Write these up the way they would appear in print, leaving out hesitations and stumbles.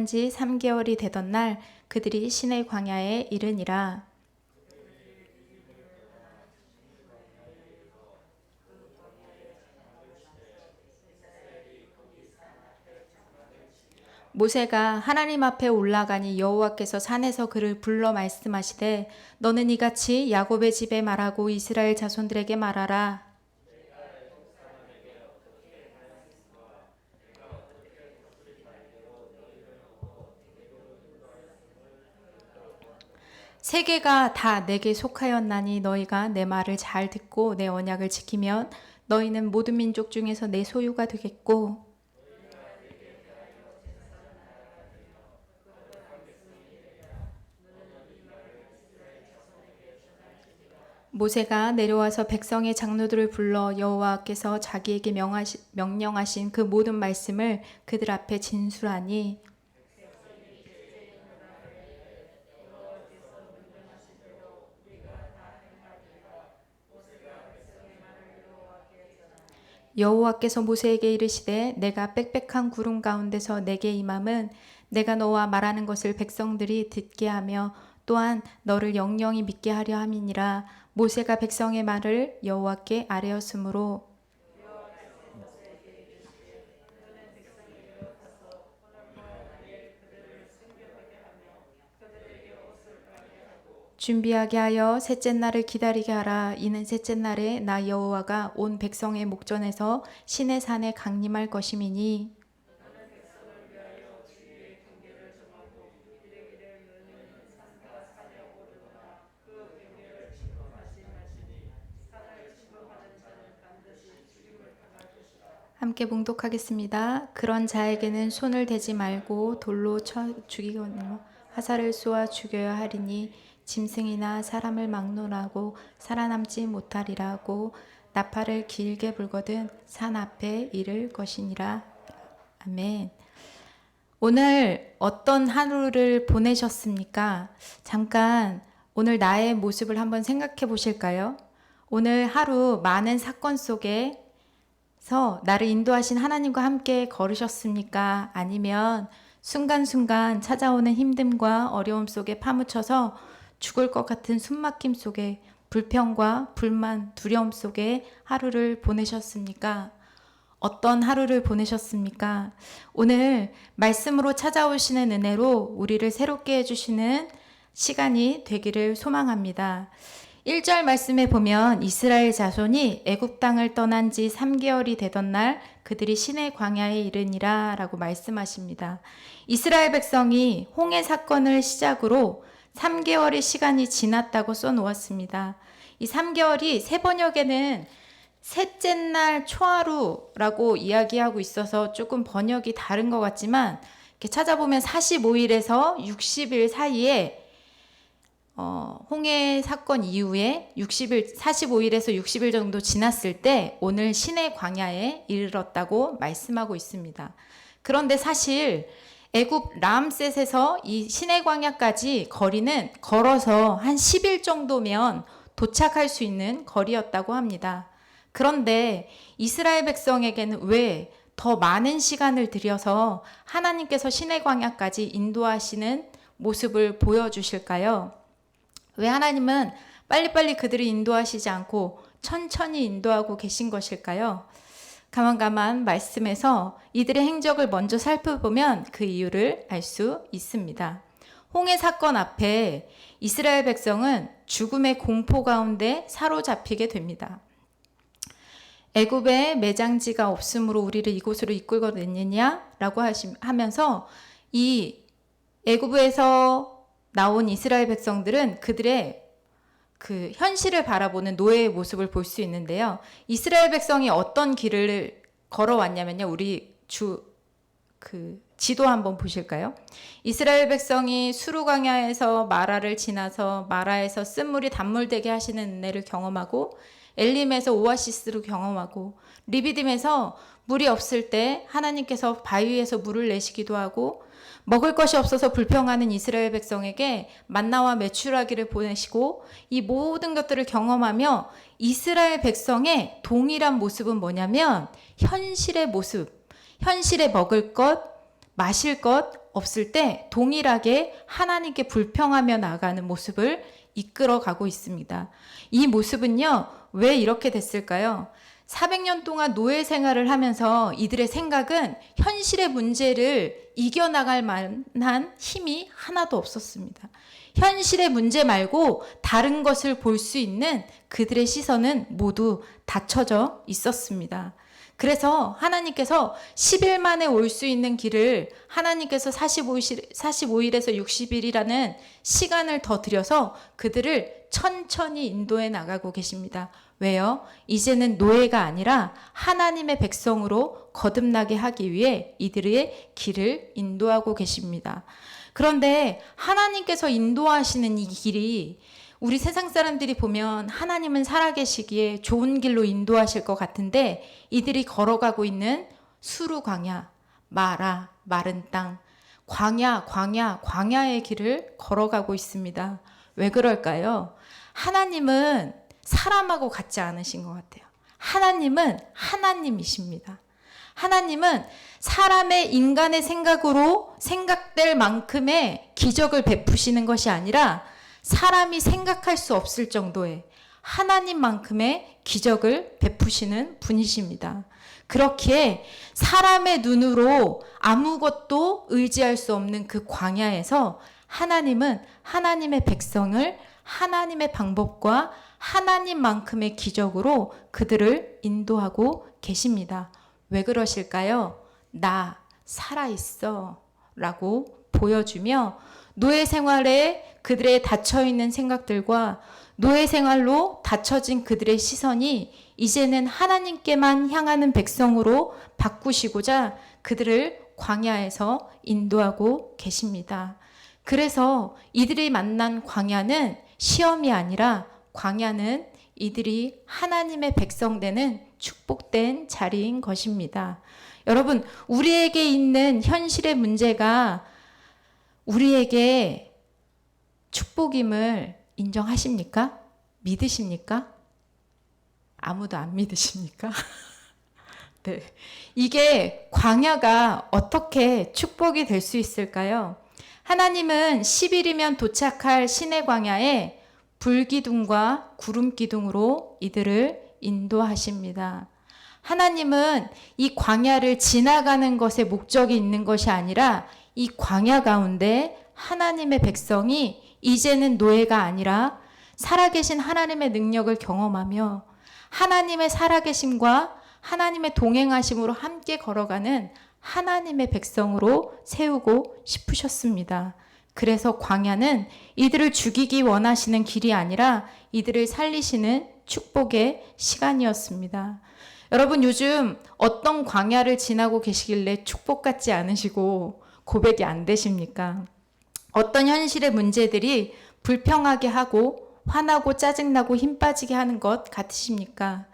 떠난 지 3개월이 되던 날 그들이 시내 광야에 이르니라. 모세가 하나님 앞에 올라가니 여호와께서 산에서 그를 불러 말씀하시되 너는 이같이 야곱의 집에 말하고 이스라엘 자손들에게 말하라. 세계가 다 내게 속하였나니 너희가 내 말을 잘 듣고 내 언약을 지키면 너희는 모든 민족 중에서 내 소유가 되겠고 모세가 내려와서 백성의 장로들을 불러 여호와께서 자기에게 명령하신 그 모든 말씀을 그들 앞에 진술하니 여호와께서 모세에게 이르시되 내가 빽빽한 구름 가운데서 내게 임함은 내가 너와 말하는 것을 백성들이 듣게 하며 또한 너를 영영히 믿게 하려 함이니라. 모세가 백성의 말을 여호와께 아뢰었으므로 준비하게 하여 셋째 날을 기다리게 하라. 이는 셋째 날에 나 여호와가 온 백성의 목전에서 시내 산에 강림할 것임이니 함께 봉독하겠습니다. 그런 자에게는 손을 대지 말고 돌로 쳐 죽이거니와 화살을 쏘아 죽여야 하리니 짐승이나 사람을 막론하고 살아남지 못하리라고 나팔을 길게 불거든 산 앞에 이를 것이니라. 아멘. 오늘 어떤 하루를 보내셨습니까? 잠깐 오늘 나의 모습을 한번 생각해 보실까요? 오늘 하루 많은 사건 속에서 나를 인도하신 하나님과 함께 걸으셨습니까? 아니면 순간순간 찾아오는 힘듦과 어려움 속에 파묻혀서 죽을 것 같은 숨막힘 속에 불평과 불만, 두려움 속에 하루를 보내셨습니까? 어떤 하루를 보내셨습니까? 오늘 말씀으로 찾아오시는 은혜로 우리를 새롭게 해주시는 시간이 되기를 소망합니다. 1절 말씀에 보면 이스라엘 자손이 애굽 땅을 떠난 지 3개월이 되던 날 그들이 시내 광야에 이르니라 라고 말씀하십니다. 이스라엘 백성이 홍해 사건을 시작으로 3개월의 시간이 지났다고 써놓았습니다. 이 3개월이 새 번역에는 셋째 날 초하루라고 이야기하고 있어서 조금 번역이 다른 것 같지만 이렇게 찾아보면 45일에서 60일 사이에 홍해 사건 이후에 45일에서 60일 정도 지났을 때 오늘 시내 광야에 이르렀다고 말씀하고 있습니다. 그런데 사실 애굽 람셋에서 이 시내 광야까지 거리는 걸어서 한 10일 정도면 도착할 수 있는 거리였다고 합니다. 그런데 이스라엘 백성에게는 왜 더 많은 시간을 들여서 하나님께서 시내 광야까지 인도하시는 모습을 보여주실까요? 왜 하나님은 빨리빨리 그들을 인도하시지 않고 천천히 인도하고 계신 것일까요? 가만가만 말씀에서 이들의 행적을 먼저 살펴보면 그 이유를 알 수 있습니다. 홍해 사건 앞에 이스라엘 백성은 죽음의 공포 가운데 사로잡히게 됩니다. 애굽에 매장지가 없으므로 우리를 이곳으로 이끌어냈느냐라고 하면서 이 애굽에서 나온 이스라엘 백성들은 그들의 그 현실을 바라보는 노예의 모습을 볼 수 있는데요. 이스라엘 백성이 어떤 길을 걸어왔냐면요. 우리 지도 한번 보실까요? 이스라엘 백성이 수르광야에서 마라를 지나서 마라에서 쓴물이 단물되게 하시는 은혜를 경험하고 엘림에서 오아시스를 경험하고 리비딤에서 물이 없을 때 하나님께서 바위에서 물을 내시기도 하고 먹을 것이 없어서 불평하는 이스라엘 백성에게 만나와 메추라기를 보내시고 이 모든 것들을 경험하며 이스라엘 백성의 동일한 모습은 뭐냐면 현실의 모습, 현실에 먹을 것, 마실 것 없을 때 동일하게 하나님께 불평하며 나아가는 모습을 이끌어가고 있습니다. 이 모습은요, 왜 이렇게 됐을까요? 400년 동안 노예 생활을 하면서 이들의 생각은 현실의 문제를 이겨나갈 만한 힘이 하나도 없었습니다. 현실의 문제 말고 다른 것을 볼 수 있는 그들의 시선은 모두 닫혀져 있었습니다. 그래서 하나님께서 10일 만에 올 수 있는 길을 하나님께서 45일에서 60일이라는 시간을 더 들여서 그들을 천천히 인도해 나가고 계십니다. 왜요? 이제는 노예가 아니라 하나님의 백성으로 거듭나게 하기 위해 이들의 길을 인도하고 계십니다. 그런데 하나님께서 인도하시는 이 길이 우리 세상 사람들이 보면 하나님은 살아계시기에 좋은 길로 인도하실 것 같은데 이들이 걸어가고 있는 수루 광야, 마라, 마른 땅, 광야의 길을 걸어가고 있습니다. 왜 그럴까요? 하나님은 사람하고 같지 않으신 것 같아요. 하나님은 하나님이십니다. 하나님은 사람의 인간의 생각으로 생각될 만큼의 기적을 베푸시는 것이 아니라 사람이 생각할 수 없을 정도의 하나님만큼의 기적을 베푸시는 분이십니다. 그렇기에 사람의 눈으로 아무것도 의지할 수 없는 그 광야에서 하나님은 하나님의 백성을 하나님의 방법과 하나님만큼의 기적으로 그들을 인도하고 계십니다. 왜 그러실까요? 나 살아있어 라고 보여주며 노예 생활에 그들의 닫혀있는 생각들과 노예 생활로 닫혀진 그들의 시선이 이제는 하나님께만 향하는 백성으로 바꾸시고자 그들을 광야에서 인도하고 계십니다. 그래서 이들이 만난 광야는 시험이 아니라 광야는 이들이 하나님의 백성 되는 축복된 자리인 것입니다. 여러분, 우리에게 있는 현실의 문제가 우리에게 축복임을 인정하십니까? 믿으십니까? 아무도 안 믿으십니까? 네. 이게 광야가 어떻게 축복이 될 수 있을까요? 하나님은 10일이면 도착할 시내 광야에 불기둥과 구름기둥으로 이들을 인도하십니다. 하나님은 이 광야를 지나가는 것에 목적이 있는 것이 아니라 이 광야 가운데 하나님의 백성이 이제는 노예가 아니라 살아계신 하나님의 능력을 경험하며 하나님의 살아계심과 하나님의 동행하심으로 함께 걸어가는 하나님의 백성으로 세우고 싶으셨습니다. 그래서 광야는 이들을 죽이기 원하시는 길이 아니라 이들을 살리시는 축복의 시간이었습니다. 여러분, 요즘 어떤 광야를 지나고 계시길래 축복 같지 않으시고 고백이 안 되십니까? 어떤 현실의 문제들이 불평하게 하고 화나고 짜증나고 힘 빠지게 하는 것 같으십니까?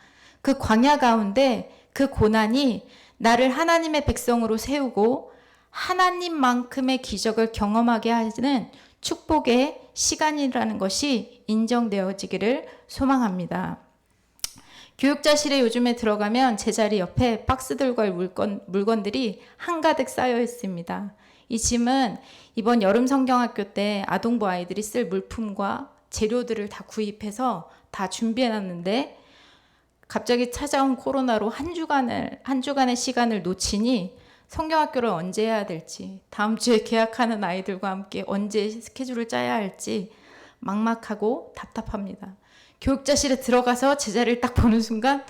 그 광야 가운데 그 고난이 나를 하나님의 백성으로 세우고 하나님만큼의 기적을 경험하게 하는 축복의 시간이라는 것이 인정되어지기를 소망합니다. 교육자실에 요즘에 들어가면 제자리 옆에 박스들과 물건들이 한가득 쌓여 있습니다. 이 짐은 이번 여름 성경학교 때 아동부 아이들이 쓸 물품과 재료들을 다 구입해서 다 준비해놨는데 갑자기 찾아온 코로나로 한 주간의 시간을 놓치니 성경학교를 언제 해야 될지, 다음 주에 계약하는 아이들과 함께 언제 스케줄을 짜야 할지 막막하고 답답합니다. 교육자실에 들어가서 제자리를 딱 보는 순간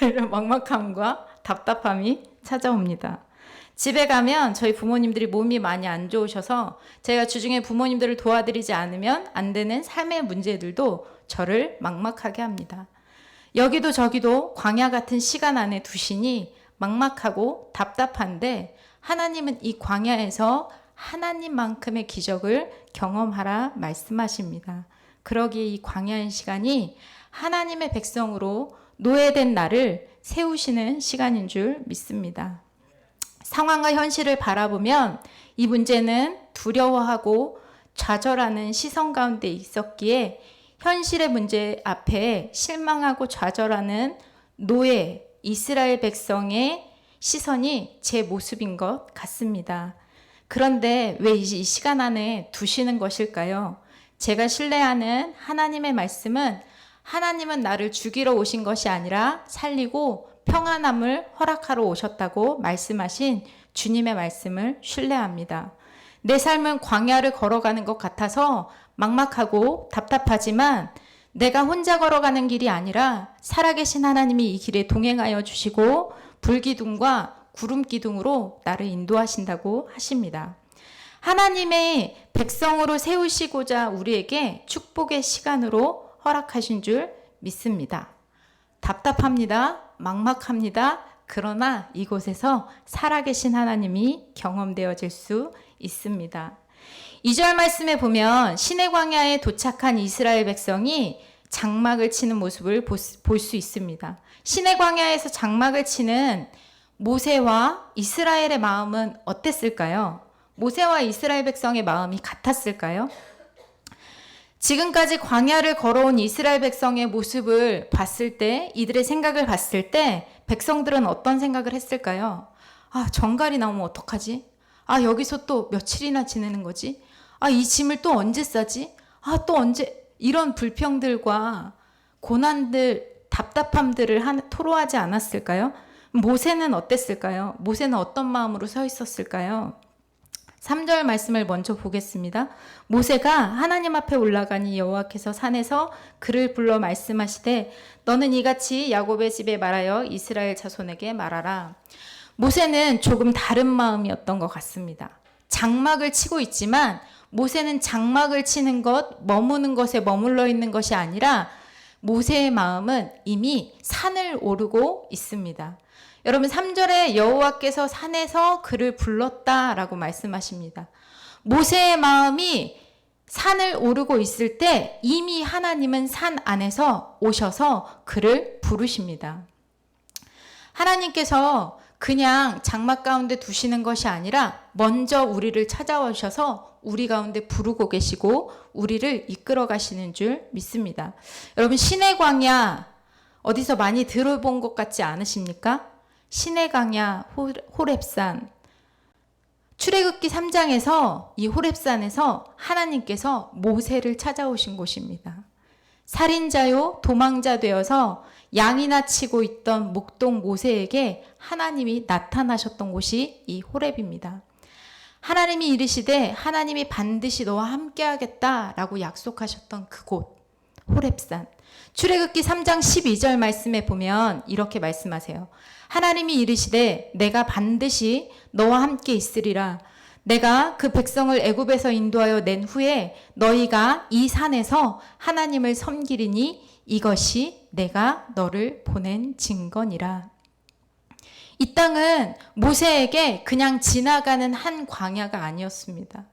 이런 막막함과 답답함이 찾아옵니다. 집에 가면 저희 부모님들이 몸이 많이 안 좋으셔서 제가 주중에 부모님들을 도와드리지 않으면 안 되는 삶의 문제들도 저를 막막하게 합니다. 여기도 저기도 광야 같은 시간 안에 두시니 막막하고 답답한데 하나님은 이 광야에서 하나님만큼의 기적을 경험하라 말씀하십니다. 그러기에 이 광야의 시간이 하나님의 백성으로 노예된 나를 세우시는 시간인 줄 믿습니다. 상황과 현실을 바라보면 이 문제는 두려워하고 좌절하는 시선 가운데 있었기에 현실의 문제 앞에 실망하고 좌절하는 노예 이스라엘 백성의 시선이 제 모습인 것 같습니다. 그런데 왜 이 시간 안에 두시는 것일까요? 제가 신뢰하는 하나님의 말씀은 하나님은 나를 죽이러 오신 것이 아니라 살리고 평안함을 허락하러 오셨다고 말씀하신 주님의 말씀을 신뢰합니다. 내 삶은 광야를 걸어가는 것 같아서 막막하고 답답하지만 내가 혼자 걸어가는 길이 아니라 살아계신 하나님이 이 길에 동행하여 주시고 불기둥과 구름기둥으로 나를 인도하신다고 하십니다. 하나님의 백성으로 세우시고자 우리에게 축복의 시간으로 허락하신 줄 믿습니다. 답답합니다. 막막합니다. 그러나 이곳에서 살아계신 하나님이 경험되어질 수 있습니다. 2절 말씀에 보면 시내 광야에 도착한 이스라엘 백성이 장막을 치는 모습을 볼 수 있습니다. 시내 광야에서 장막을 치는 모세와 이스라엘의 마음은 어땠을까요? 모세와 이스라엘 백성의 마음이 같았을까요? 지금까지 광야를 걸어온 이스라엘 백성의 모습을 봤을 때, 이들의 생각을 봤을 때 백성들은 어떤 생각을 했을까요? 정갈이 나오면 어떡하지? 여기서 또 며칠이나 지내는 거지? 이 짐을 또 언제 싸지? 또 언제? 이런 불평들과 고난들, 답답함들을 토로하지 않았을까요? 모세는 어땠을까요? 모세는 어떤 마음으로 서 있었을까요? 3절 말씀을 먼저 보겠습니다. 모세가 하나님 앞에 올라가니 여호와께서 산에서 그를 불러 말씀하시되 너는 이같이 야곱의 집에 말하여 이스라엘 자손에게 말하라. 모세는 조금 다른 마음이었던 것 같습니다. 장막을 치고 있지만 모세는 장막을 치는 것, 머무는 것에 머물러 있는 것이 아니라 모세의 마음은 이미 산을 오르고 있습니다. 여러분 3절에 여호와께서 산에서 그를 불렀다라고 말씀하십니다. 모세의 마음이 산을 오르고 있을 때 이미 하나님은 산 안에서 오셔서 그를 부르십니다. 하나님께서 그냥 장막 가운데 두시는 것이 아니라 먼저 우리를 찾아오셔서 우리 가운데 부르고 계시고 우리를 이끌어 가시는 줄 믿습니다. 여러분 시내 광야 어디서 많이 들어본 것 같지 않으십니까? 시내 광야 호렙산 출애굽기 3장에서 이 호렙산에서 하나님께서 모세를 찾아오신 곳입니다. 살인자요 도망자 되어서 양이나 치고 있던 목동 모세에게 하나님이 나타나셨던 곳이 이 호렙입니다. 하나님이 이르시되 하나님이 반드시 너와 함께 하겠다라고 약속하셨던 그곳 호렙산. 출애굽기 3장 12절 말씀에 보면 이렇게 말씀하세요. 하나님이 이르시되 내가 반드시 너와 함께 있으리라. 내가 그 백성을 애굽에서 인도하여 낸 후에 너희가 이 산에서 하나님을 섬기리니 이것이 내가 너를 보낸 증거니라. 이 땅은 모세에게 그냥 지나가는 한 광야가 아니었습니다.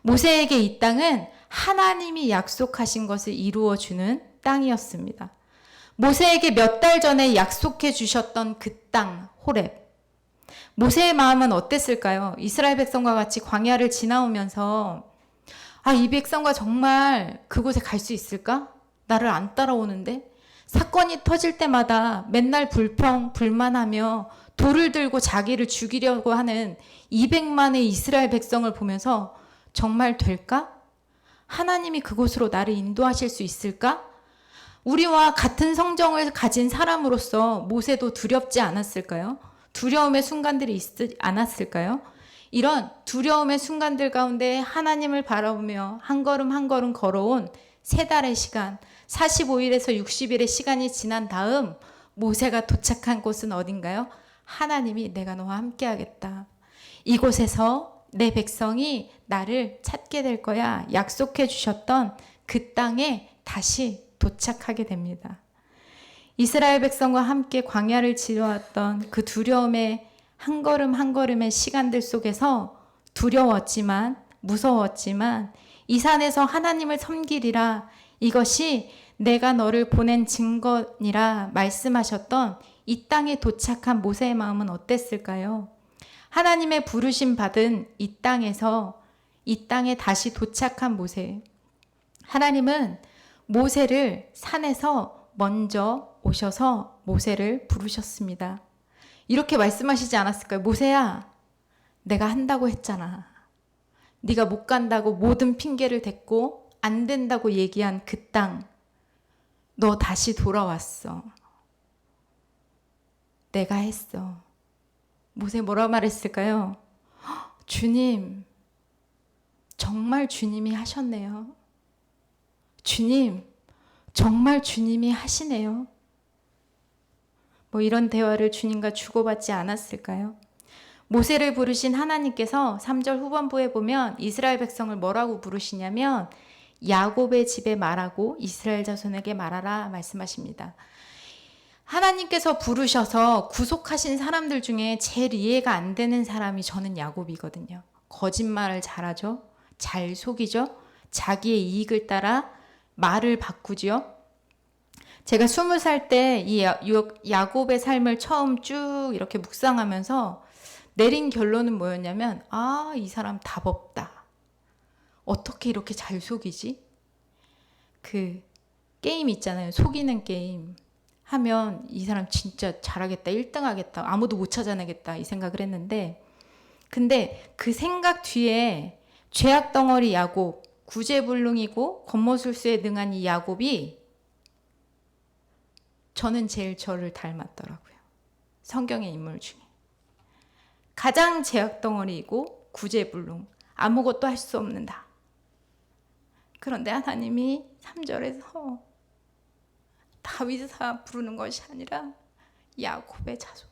모세에게 이 땅은 하나님이 약속하신 것을 이루어주는 땅이었습니다. 모세에게 몇 달 전에 약속해 주셨던 그 땅, 호렙. 모세의 마음은 어땠을까요? 이스라엘 백성과 같이 광야를 지나오면서 이 백성과 정말 그곳에 갈 수 있을까? 나를 안 따라오는데? 사건이 터질 때마다 맨날 불만하며 돌을 들고 자기를 죽이려고 하는 200만의 이스라엘 백성을 보면서 정말 될까? 하나님이 그곳으로 나를 인도하실 수 있을까? 우리와 같은 성정을 가진 사람으로서 모세도 두렵지 않았을까요? 두려움의 순간들이 있지 않았을까요? 이런 두려움의 순간들 가운데 하나님을 바라보며 한 걸음 한 걸음 걸어온 3달의 시간, 45일에서 60일의 시간이 지난 다음 모세가 도착한 곳은 어딘가요? 하나님이 내가 너와 함께 하겠다. 이곳에서 내 백성이 나를 찾게 될 거야 약속해 주셨던 그 땅에 다시 도착하게 됩니다. 이스라엘 백성과 함께 광야를 지나왔던 그 두려움의 한 걸음 한 걸음의 시간들 속에서 두려웠지만 무서웠지만 이 산에서 하나님을 섬기리라 이것이 내가 너를 보낸 증거니라 말씀하셨던 이 땅에 도착한 모세의 마음은 어땠을까요? 하나님의 부르심 받은 이 땅에서 이 땅에 다시 도착한 모세. 하나님은 모세를 산에서 먼저 오셔서 모세를 부르셨습니다. 이렇게 말씀하시지 않았을까요? 모세야, 내가 한다고 했잖아. 네가 못 간다고 모든 핑계를 댔고 안 된다고 얘기한 그 땅, 너 다시 돌아왔어. 내가 했어. 모세 뭐라 말했을까요? 주님, 정말 주님이 하셨네요. 주님, 정말 주님이 하시네요. 뭐 이런 대화를 주님과 주고받지 않았을까요? 모세를 부르신 하나님께서 3절 후반부에 보면 이스라엘 백성을 뭐라고 부르시냐면 야곱의 집에 말하고 이스라엘 자손에게 말하라 말씀하십니다. 하나님께서 부르셔서 구속하신 사람들 중에 제일 이해가 안 되는 사람이 저는 야곱이거든요. 거짓말을 잘하죠. 잘 속이죠. 자기의 이익을 따라 말을 바꾸죠. 제가 20살 때 이 야곱의 삶을 처음 쭉 이렇게 묵상하면서 내린 결론은 뭐였냐면, 아, 이 사람 답 없다. 어떻게 이렇게 잘 속이지? 그 게임 있잖아요. 속이는 게임 하면 이 사람 진짜 잘하겠다. 1등 하겠다. 아무도 못 찾아내겠다. 이 생각을 했는데, 근데 그 생각 뒤에 죄악 덩어리 야곱, 구제불능이고 겉모술수에 능한 이 야곱이 저는 제일 저를 닮았더라고요. 성경의 인물 중에. 가장 죄악 덩어리이고 구제불능, 아무것도 할 수 없는다. 그런데 하나님이 3절에서 다윗아 부르는 것이 아니라 야곱의 자손,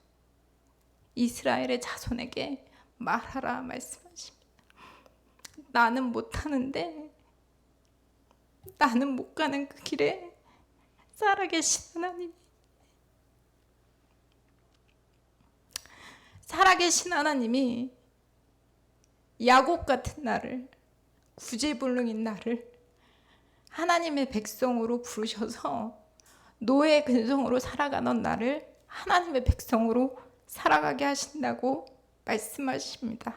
이스라엘의 자손에게 말하라 말씀하십니다. 나는 못하는데, 나는 못 가는 그 길에 살아계신 하나님이, 살아계신 하나님이 야곱 같은 나를, 구제불능인 나를 하나님의 백성으로 부르셔서 노예의 근성으로 살아가는 나를 하나님의 백성으로 살아가게 하신다고 말씀하십니다.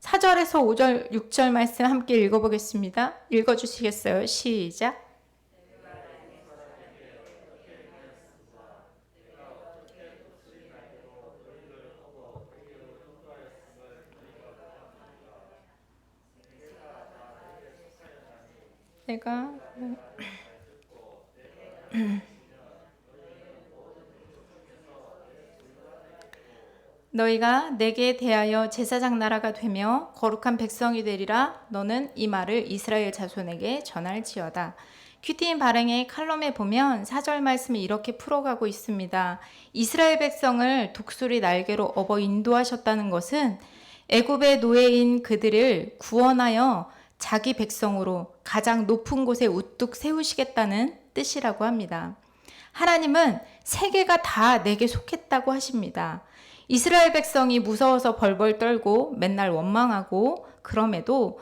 4절에서 5절, 6절 말씀 함께 읽어보겠습니다. 읽어주시겠어요? 시작. 내가 너희가 내게 대하여 제사장 나라가 되며 거룩한 백성이 되리라. 너는 이 말을 이스라엘 자손에게 전할지어다. 큐티인 발행의 칼럼에 보면 4절 말씀이 이렇게 풀어가고 있습니다. 이스라엘 백성을 독수리 날개로 업어 인도하셨다는 것은 애굽의 노예인 그들을 구원하여 자기 백성으로 가장 높은 곳에 우뚝 세우시겠다는 뜻이라고 합니다. 하나님은 세계가 다 내게 속했다고 하십니다. 이스라엘 백성이 무서워서 벌벌 떨고 맨날 원망하고, 그럼에도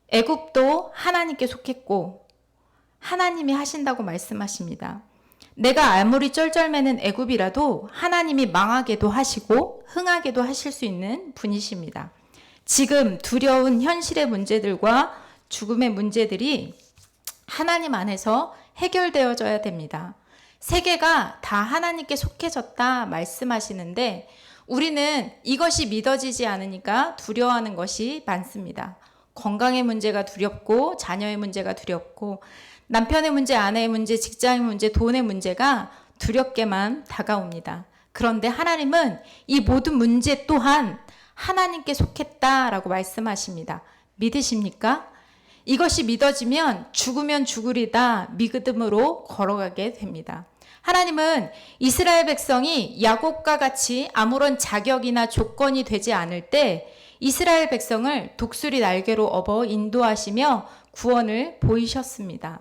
애굽도 하나님께 속했고 하나님이 하신다고 말씀하십니다. 내가 아무리 쩔쩔매는 애굽이라도 하나님이 망하게도 하시고 흥하게도 하실 수 있는 분이십니다. 지금 두려운 현실의 문제들과 죽음의 문제들이 하나님 안에서 해결되어져야 됩니다. 세계가 다 하나님께 속해졌다 말씀하시는데 우리는 이것이 믿어지지 않으니까 두려워하는 것이 많습니다. 건강의 문제가 두렵고, 자녀의 문제가 두렵고, 남편의 문제, 아내의 문제, 직장의 문제, 돈의 문제가 두렵게만 다가옵니다. 그런데 하나님은 이 모든 문제 또한 하나님께 속했다라고 말씀하십니다. 믿으십니까? 이것이 믿어지면 죽으면 죽으리다 믿음으로 걸어가게 됩니다. 하나님은 이스라엘 백성이 야곱과 같이 아무런 자격이나 조건이 되지 않을 때 이스라엘 백성을 독수리 날개로 업어 인도하시며 구원을 보이셨습니다.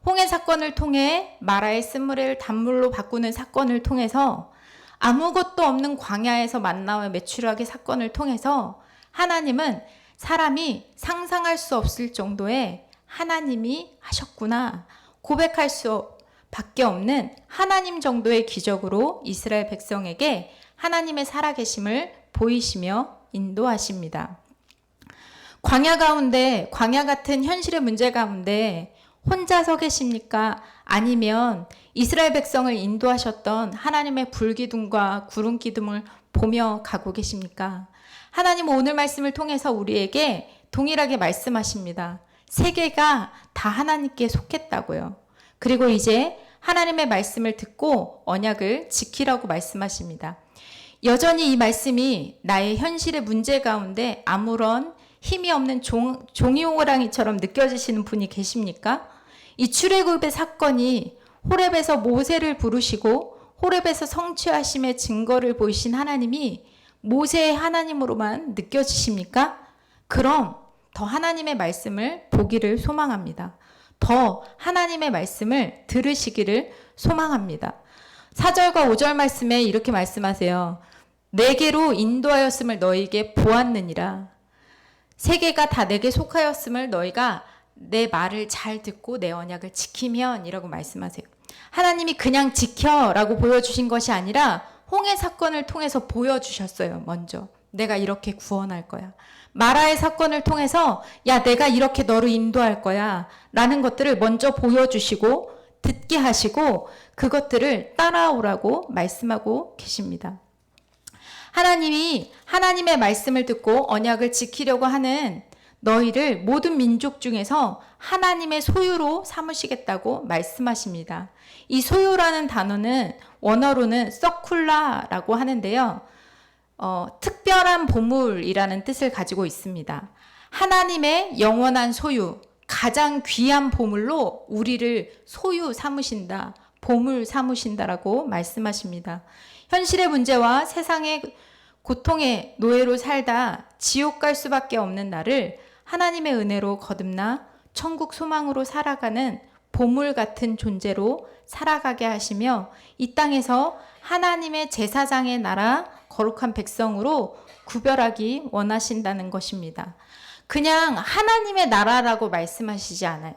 홍해 사건을 통해 마라의 쓴물을 단물로 바꾸는 사건을 통해서, 아무것도 없는 광야에서 만나와 메추라기 사건을 통해서 하나님은 사람이 상상할 수 없을 정도의 하나님이 하셨구나 고백할 수 밖에 없는 하나님 정도의 기적으로 이스라엘 백성에게 하나님의 살아계심을 보이시며 인도하십니다. 광야 가운데, 광야 같은 현실의 문제 가운데 혼자 서 계십니까? 아니면 이스라엘 백성을 인도하셨던 하나님의 불기둥과 구름기둥을 보며 가고 계십니까? 하나님은 오늘 말씀을 통해서 우리에게 동일하게 말씀하십니다. 세계가 다 하나님께 속했다고요. 그리고 이제 하나님의 말씀을 듣고 언약을 지키라고 말씀하십니다. 여전히 이 말씀이 나의 현실의 문제 가운데 아무런 힘이 없는 종이호랑이처럼 느껴지시는 분이 계십니까? 이 출애굽의 사건이 호렙에서 모세를 부르시고 호렙에서 성취하심의 증거를 보이신 하나님이 모세의 하나님으로만 느껴지십니까? 그럼 더 하나님의 말씀을 보기를 소망합니다. 더 하나님의 말씀을 들으시기를 소망합니다. 4절과 5절 말씀에 이렇게 말씀하세요. 내게로 인도하였음을 너희에게 보았느니라. 세계가 다 내게 속하였음을 너희가 내 말을 잘 듣고 내 언약을 지키면 이라고 말씀하세요. 하나님이 그냥 지켜라고 보여주신 것이 아니라 홍해 사건을 통해서 보여주셨어요. 먼저 내가 이렇게 구원할 거야. 마라의 사건을 통해서 야 내가 이렇게 너를 인도할 거야 라는 것들을 먼저 보여주시고 듣게 하시고 그것들을 따라오라고 말씀하고 계십니다. 하나님이 하나님의 말씀을 듣고 언약을 지키려고 하는 너희를 모든 민족 중에서 하나님의 소유로 삼으시겠다고 말씀하십니다. 이 소유라는 단어는 원어로는 서쿨라라고 하는데요. 특별한 보물이라는 뜻을 가지고 있습니다. 하나님의 영원한 소유, 가장 귀한 보물로 우리를 소유 삼으신다, 보물 삼으신다라고 말씀하십니다. 현실의 문제와 세상의 고통의 노예로 살다 지옥 갈 수밖에 없는 나를 하나님의 은혜로 거듭나 천국 소망으로 살아가는 보물 같은 존재로 살아가게 하시며 이 땅에서 하나님의 제사장의 나라 거룩한 백성으로 구별하기 원하신다는 것입니다. 그냥 하나님의 나라라고 말씀하시지 않아요.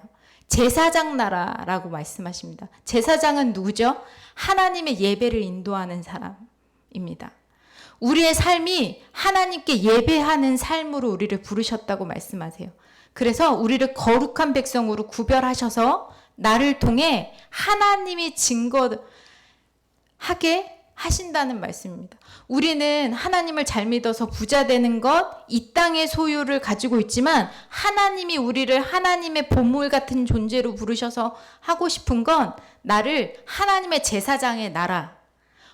제사장 나라라고 말씀하십니다. 제사장은 누구죠? 하나님의 예배를 인도하는 사람입니다. 우리의 삶이 하나님께 예배하는 삶으로 우리를 부르셨다고 말씀하세요. 그래서 우리를 거룩한 백성으로 구별하셔서 나를 통해 하나님이 증거하게 하신다는 말씀입니다. 우리는 하나님을 잘 믿어서 부자 되는 것, 이 땅의 소유를 가지고 있지만 하나님이 우리를 하나님의 보물 같은 존재로 부르셔서 하고 싶은 건 나를 하나님의 제사장의 나라,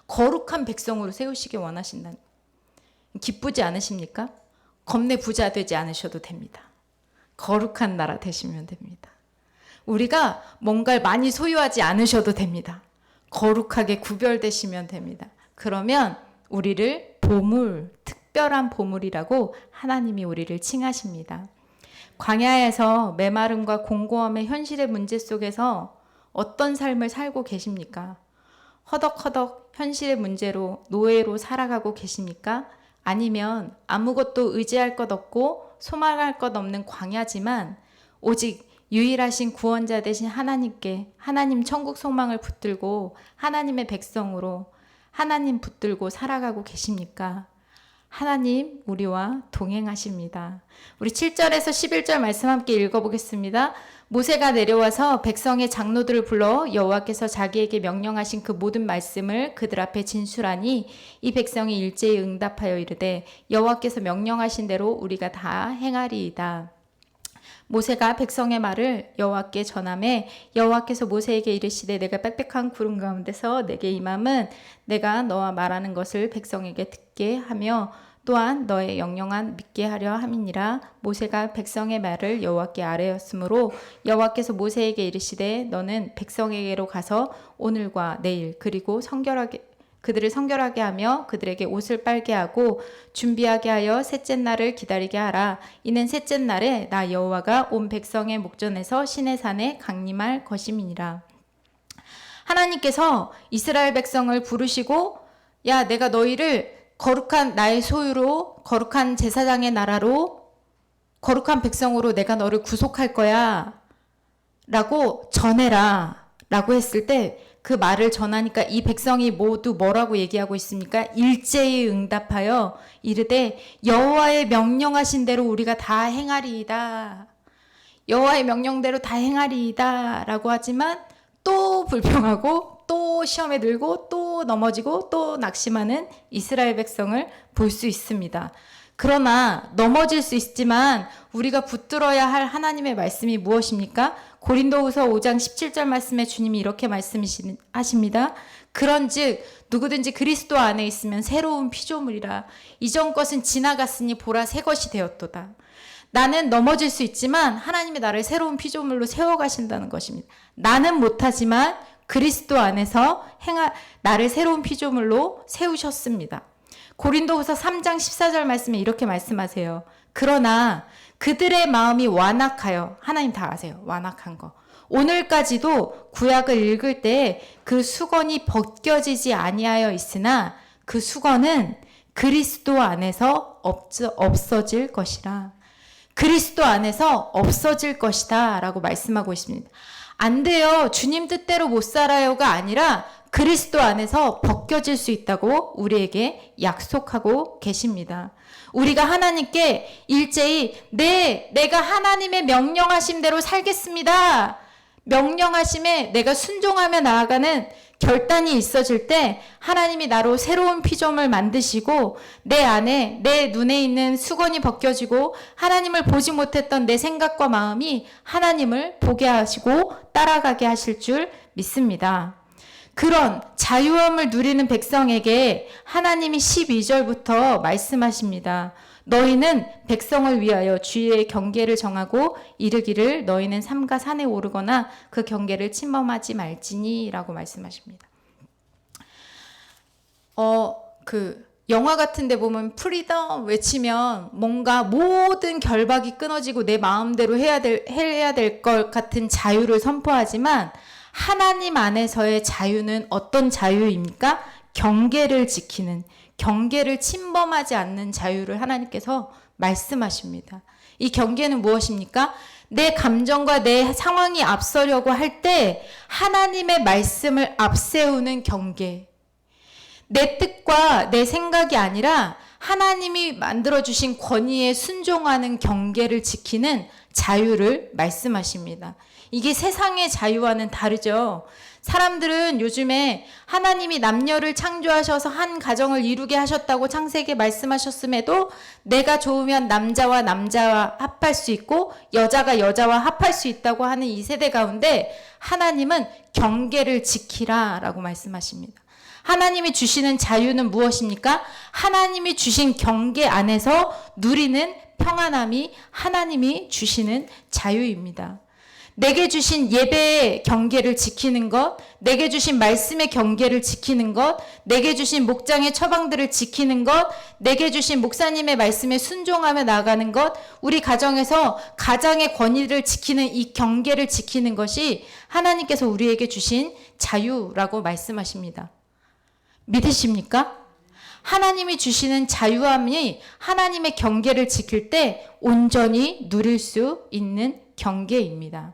거룩한 백성으로 세우시기 원하신다는 거예요. 기쁘지 않으십니까? 겁내 부자 되지 않으셔도 됩니다. 거룩한 나라 되시면 됩니다. 우리가 뭔가를 많이 소유하지 않으셔도 됩니다. 거룩하게 구별되시면 됩니다. 그러면 우리를 보물, 특별한 보물이라고 하나님이 우리를 칭하십니다. 광야에서 메마름과 공고함의 현실의 문제 속에서 어떤 삶을 살고 계십니까? 허덕허덕 현실의 문제로 노예로 살아가고 계십니까? 아니면 아무것도 의지할 것 없고 소망할 것 없는 광야지만 오직 유일하신 구원자 되신 하나님께 하나님 천국 소망을 붙들고 하나님의 백성으로 하나님 붙들고 살아가고 계십니까? 하나님 우리와 동행하십니다. 우리 7절에서 11절 말씀 함께 읽어보겠습니다. 모세가 내려와서 백성의 장로들을 불러 여호와께서 자기에게 명령하신 그 모든 말씀을 그들 앞에 진술하니 이 백성이 일제히 응답하여 이르되 여호와께서 명령하신 대로 우리가 다 행하리이다. 모세가 백성의 말을 여호와께 전하매 여호와께서 모세에게 이르시되 내가 빽빽한 구름 가운데서 내게 임함은 내가 너와 말하는 것을 백성에게 듣게 하며 또한 너의 영영한 믿게 하려 함이니라. 모세가 백성의 말을 여호와께 아뢰었으므로 여호와께서 모세에게 이르시되 너는 백성에게로 가서 오늘과 내일 그리고 그들을 성결하게 하며 그들에게 옷을 빨게 하고 준비하게 하여 셋째 날을 기다리게 하라. 이는 셋째 날에 나 여호와가 온 백성의 목전에서 시내 산에 강림할 것임이니라. 하나님께서 이스라엘 백성을 부르시고 야 내가 너희를 거룩한 나의 소유로 거룩한 제사장의 나라로 거룩한 백성으로 내가 너를 구속할 거야 라고 전해라 라고 했을 때 그 말을 전하니까 이 백성이 모두 뭐라고 얘기하고 있습니까? 일제히 응답하여 이르되 여호와의 명령하신 대로 우리가 다 행하리이다. 여호와의 명령대로 다 행하리이다 라고 하지만 또 불평하고 또 시험에 들고 또 넘어지고 또 낙심하는 이스라엘 백성을 볼 수 있습니다. 그러나 넘어질 수 있지만 우리가 붙들어야 할 하나님의 말씀이 무엇입니까? 고린도후서 5장 17절 말씀에 주님이 이렇게 말씀하십니다. 그런즉 누구든지 그리스도 안에 있으면 새로운 피조물이라. 이전 것은 지나갔으니 보라 새 것이 되었도다. 나는 넘어질 수 있지만 하나님이 나를 새로운 피조물로 세워가신다는 것입니다. 나는 못하지만 그리스도 안에서 나를 새로운 피조물로 세우셨습니다. 고린도후서 3장 14절 말씀에 이렇게 말씀하세요. 그러나 그들의 마음이 완악하여, 하나님 다 아세요. 완악한 거. 오늘까지도 구약을 읽을 때 그 수건이 벗겨지지 아니하여 있으나 그 수건은 그리스도 안에서 없어질 것이라. 그리스도 안에서 없어질 것이다 라고 말씀하고 있습니다. 안 돼요. 주님 뜻대로 못 살아요가 아니라 그리스도 안에서 벗겨질 수 있다고 우리에게 약속하고 계십니다. 우리가 하나님께 일제히 내가 하나님의 명령하심대로 살겠습니다. 명령하심에 내가 순종하며 나아가는 결단이 있어질 때 하나님이 나로 새로운 피조물 만드시고 내 안에 내 눈에 있는 수건이 벗겨지고 하나님을 보지 못했던 내 생각과 마음이 하나님을 보게 하시고 따라가게 하실 줄 믿습니다. 그런 자유함을 누리는 백성에게 하나님이 12절부터 말씀하십니다. 너희는 백성을 위하여 주의 경계를 정하고 이르기를 너희는 삼가 산에 오르거나 그 경계를 침범하지 말지니 라고 말씀하십니다. 영화 같은 데 보면 프리덤 외치면 뭔가 모든 결박이 끊어지고 내 마음대로 해야 될 것 같은 자유를 선포하지만 하나님 안에서의 자유는 어떤 자유입니까? 경계를 지키는, 경계를 침범하지 않는 자유를 하나님께서 말씀하십니다. 이 경계는 무엇입니까? 내 감정과 내 상황이 앞서려고 할 때 하나님의 말씀을 앞세우는 경계. 내 뜻과 내 생각이 아니라 하나님이 만들어주신 권위에 순종하는 경계를 지키는 자유를 말씀하십니다. 이게 세상의 자유와는 다르죠. 사람들은 요즘에 하나님이 남녀를 창조하셔서 한 가정을 이루게 하셨다고 창세기에 말씀하셨음에도 내가 좋으면 남자와 합할 수 있고 여자가 여자와 합할 수 있다고 하는 이 세대 가운데 하나님은 경계를 지키라 라고 말씀하십니다. 하나님이 주시는 자유는 무엇입니까? 하나님이 주신 경계 안에서 누리는 평안함이 하나님이 주시는 자유입니다. 내게 주신 예배의 경계를 지키는 것, 내게 주신 말씀의 경계를 지키는 것, 내게 주신 목장의 처방들을 지키는 것, 내게 주신 목사님의 말씀에 순종하며 나가는 것, 우리 가정에서 가장의 권위를 지키는 이 경계를 지키는 것이 하나님께서 우리에게 주신 자유라고 말씀하십니다. 믿으십니까? 하나님이 주시는 자유함이 하나님의 경계를 지킬 때 온전히 누릴 수 있는 경계입니다.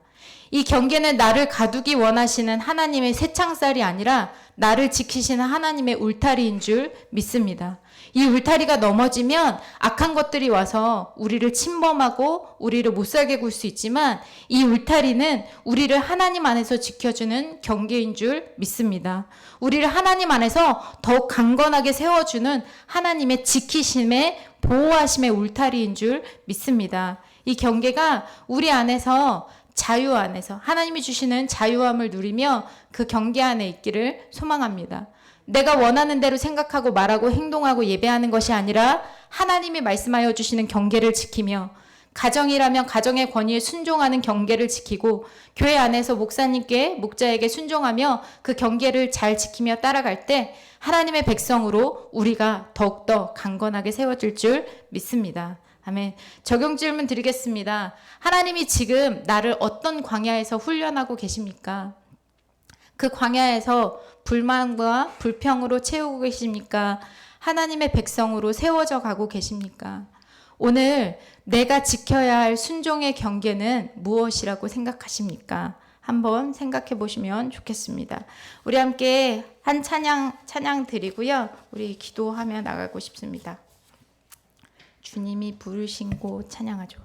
이 경계는 나를 가두기 원하시는 하나님의 새창살이 아니라 나를 지키시는 하나님의 울타리인 줄 믿습니다. 이 울타리가 넘어지면 악한 것들이 와서 우리를 침범하고 우리를 못 살게 굴 수 있지만 이 울타리는 우리를 하나님 안에서 지켜주는 경계인 줄 믿습니다. 우리를 하나님 안에서 더욱 강건하게 세워주는 하나님의 지키심의 보호하심의 울타리인 줄 믿습니다. 이 경계가 우리 안에서 자유 안에서 하나님이 주시는 자유함을 누리며 그 경계 안에 있기를 소망합니다. 내가 원하는 대로 생각하고 말하고 행동하고 예배하는 것이 아니라 하나님이 말씀하여 주시는 경계를 지키며 가정이라면 가정의 권위에 순종하는 경계를 지키고 교회 안에서 목자에게 순종하며 그 경계를 잘 지키며 따라갈 때 하나님의 백성으로 우리가 더욱더 강건하게 세워질 줄 믿습니다. 아멘. 적용 질문 드리겠습니다. 하나님이 지금 나를 어떤 광야에서 훈련하고 계십니까? 그 광야에서 불만과 불평으로 채우고 계십니까? 하나님의 백성으로 세워져 가고 계십니까? 오늘 내가 지켜야 할 순종의 경계는 무엇이라고 생각하십니까? 한번 생각해 보시면 좋겠습니다. 우리 함께 한 찬양 드리고요. 우리 기도하며 나가고 싶습니다. 주님이 부르신 곳 찬양하죠.